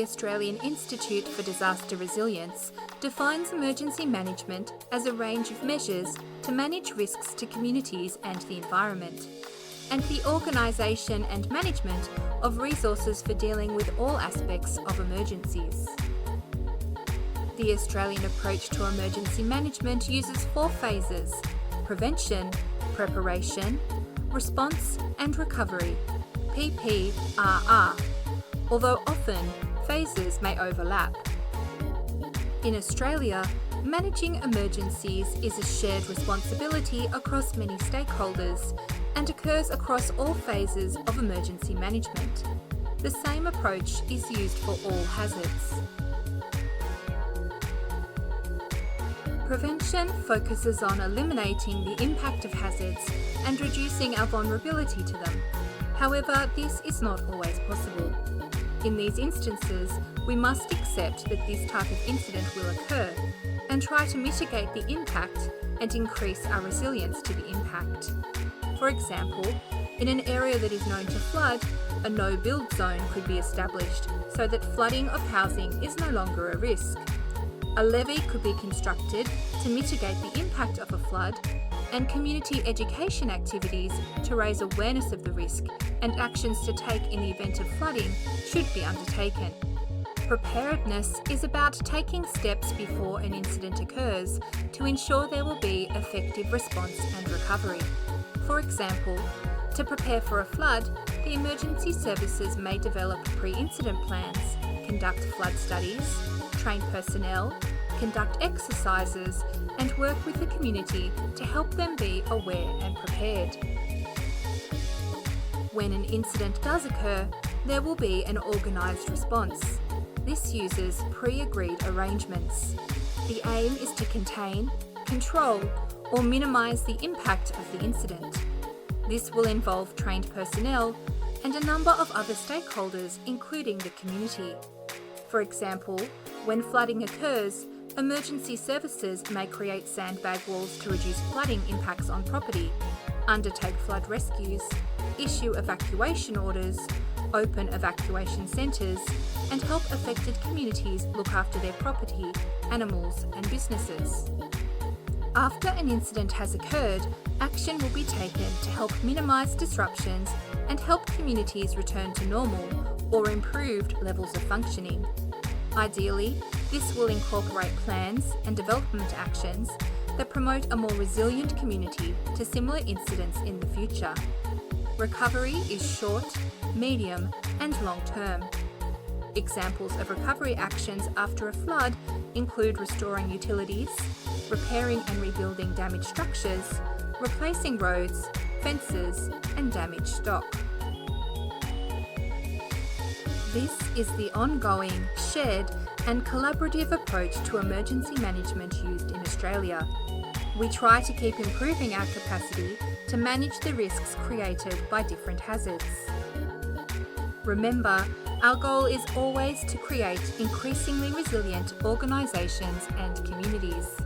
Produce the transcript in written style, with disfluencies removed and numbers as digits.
Australian Institute for Disaster Resilience defines emergency management as a range of measures to manage risks to communities and the environment, and the organisation and management of resources for dealing with all aspects of emergencies. The Australian approach to emergency management uses 4 phases: prevention, preparation, response and recovery, PPRR, although often phases may overlap. In Australia, managing emergencies is a shared responsibility across many stakeholders and occurs across all phases of emergency management. The same approach is used for all hazards. Prevention focuses on eliminating the impact of hazards and reducing our vulnerability to them. However, this is not always possible. In these instances, we must accept that this type of incident will occur and try to mitigate the impact and increase our resilience to the impact. For example, in an area that is known to flood, a no-build zone could be established so that flooding of housing is no longer a risk. A levee could be constructed to mitigate the impact of a flood, and community education activities to raise awareness of the risk and actions to take in the event of flooding should be undertaken. Preparedness is about taking steps before an incident occurs to ensure there will be effective response and recovery. For example, to prepare for a flood, the emergency services may develop pre-incident plans, conduct flood studies, train personnel, conduct exercises, and work with the community to help them be aware and prepared. When an incident does occur, there will be an organised response. This uses pre-agreed arrangements. The aim is to contain, control, or minimise the impact of the incident. This will involve trained personnel and a number of other stakeholders, including the community. For example, when flooding occurs, emergency services may create sandbag walls to reduce flooding impacts on property, undertake flood rescues, issue evacuation orders, open evacuation centres, and help affected communities look after their property, animals, and businesses. After an incident has occurred, action will be taken to help minimise disruptions and help communities return to normal or improved levels of functioning. Ideally, this will incorporate plans and development actions that promote a more resilient community to similar incidents in the future. Recovery is short, medium, and long-term. Examples of recovery actions after a flood include restoring utilities, repairing and rebuilding damaged structures, replacing roads, fences, and damaged stock. This is the ongoing, shared, and collaborative approach to emergency management used in Australia. We try to keep improving our capacity to manage the risks created by different hazards. Remember, our goal is always to create increasingly resilient organisations and communities.